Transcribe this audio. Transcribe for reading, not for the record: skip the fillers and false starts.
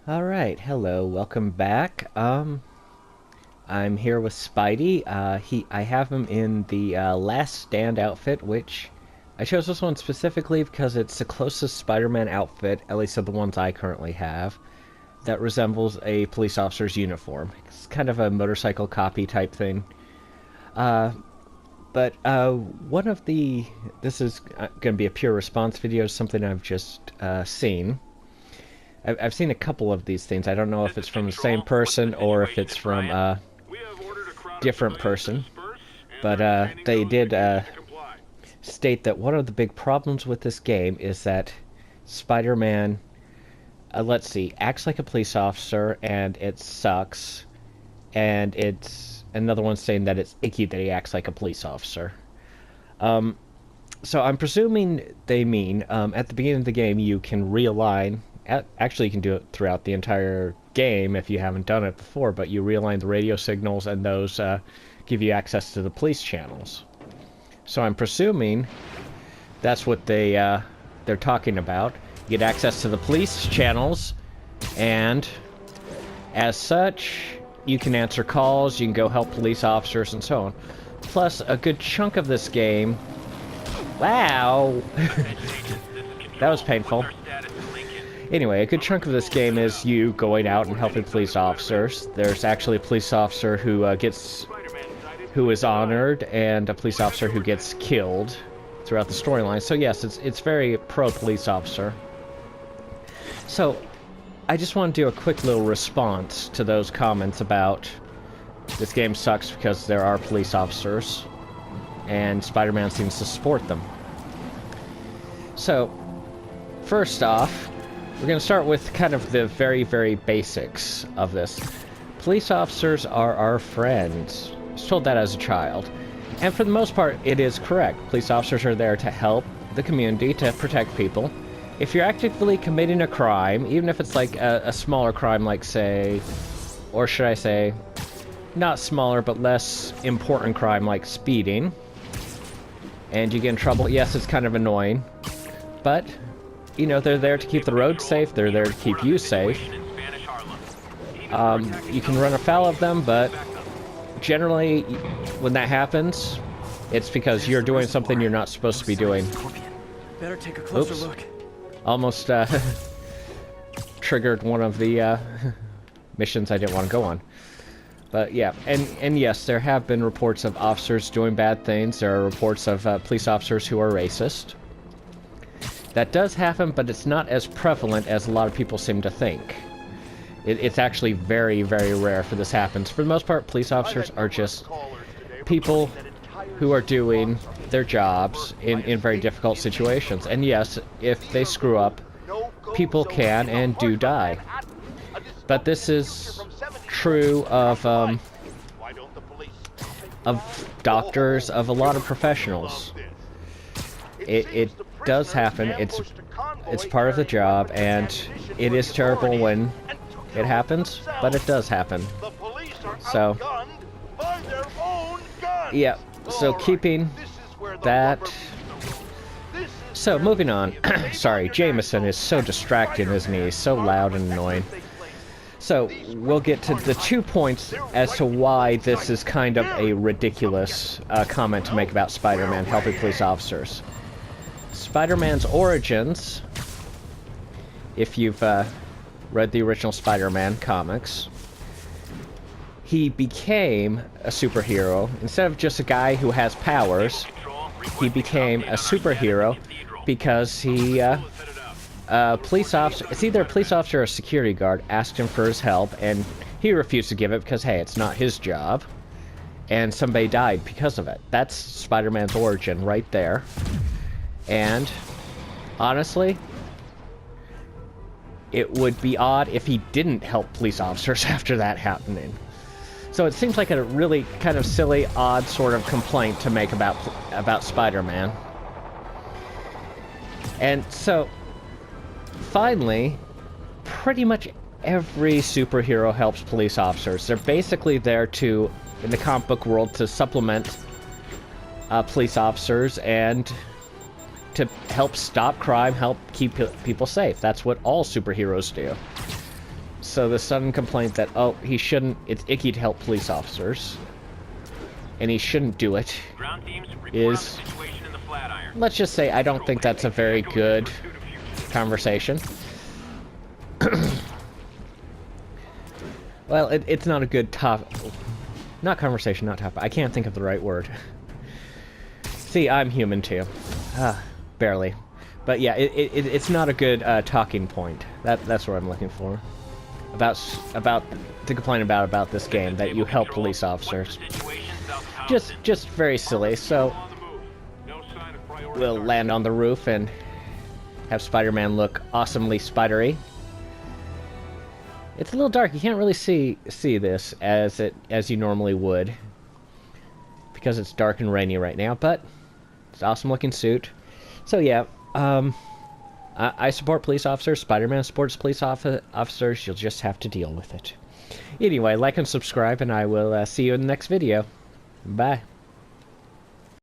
Alright, hello, welcome back. I'm here with Spidey. I have him in the Last Stand outfit, which I chose this one specifically because it's the closest Spider-Man outfit, at least of the ones I currently have, that resembles a police officer's uniform. It's kind of a motorcycle copy type thing. One of this is going to be a pure response video, something I've just seen. I've seen a couple of these things. I don't know if it's from the same person or if it's from a different person. But they did state that one of the big problems with this game is that Spider-Man, let's see, acts like a police officer and it sucks. And it's another one saying that it's icky that he acts like a police officer. So I'm presuming they mean at the beginning of the game you can realign. Actually, you can do it throughout the entire game if you haven't done it before, but you realign the radio signals and those give you access to the police channels. So I'm presuming that's what they're talking about. You get access to the police channels, and as such, you can answer calls, you can go help police officers, and so on. Plus, a good chunk of this game... Wow! That was painful. Anyway, a good chunk of this game is you going out and helping police officers. There's actually a police officer who is honored, and a police officer who gets killed throughout the storyline. So yes, it's very pro-police officer. So, I just want to do a quick little response to those comments about this game sucks because there are police officers, and Spider-Man seems to support them. So, first off, we're going to start with kind of the very, very basics of this. Police officers are our friends. I was told that as a child. And for the most part, it is correct. Police officers are there to help the community, to protect people. If you're actively committing a crime, even if it's like a smaller crime, like say, or should I say, not smaller, but less important crime like speeding, and you get in trouble, yes, it's kind of annoying, but... You know, they're there to keep the roads safe, they're there to keep you safe. You can run afoul of them, but generally, when that happens, it's because you're doing something you're not supposed to be doing. Better take a closer look. Almost triggered one of the missions I didn't want to go on. But yeah, and yes, there have been reports of officers doing bad things. There are reports of police officers who are racist. That does happen, but it's not as prevalent as a lot of people seem to think. It's actually very, very rare for this happens. For the most part, police officers are just people who are doing their jobs in very difficult situations. And yes, if they screw up, people can and do die. But this is true of doctors, of a lot of professionals. It does happen. It's part of the job, and it is terrible when it happens, but it does happen. So, yeah. So keeping that. So moving on. Sorry, Jameson is so distracting, isn't he? He's so loud and annoying. So we'll get to the 2 points as to why this is kind of a ridiculous comment to make about Spider-Man helping police officers. Spider-Man's origins, if you've read the original Spider-Man comics, he became a superhero. Instead of just a guy who has powers, he became a superhero because he, police officer, it's either a police officer or a security guard, asked him for his help, and he refused to give it because, hey, it's not his job, and somebody died because of it. That's Spider-Man's origin right there. And, honestly, it would be odd if he didn't help police officers after that happening. So it seems like a really kind of silly, odd sort of complaint to make about Spider-Man. And so, finally, pretty much every superhero helps police officers. They're basically there to, in the comic book world, to supplement police officers and to help stop crime, help keep people safe. That's what all superheroes do. So the sudden complaint that, oh, he shouldn't, it's icky to help police officers, and he shouldn't do it, is, let's just say I don't think that's a very good conversation. Well, it's not a good not conversation, not topic. I can't think of the right word. See, I'm human too. Barely. But yeah, it's not a good talking point. That's what I'm looking for. About to complain about this game, that you help police officers. Just very silly. So we'll land on the roof and have Spider-Man look awesomely spidery. It's a little dark. You can't really see this as you normally would, because it's dark and rainy right now. But it's an awesome looking suit. So yeah, I support police officers. Spider-Man supports police officers. You'll just have to deal with it. Anyway, like and subscribe, and I will see you in the next video. Bye.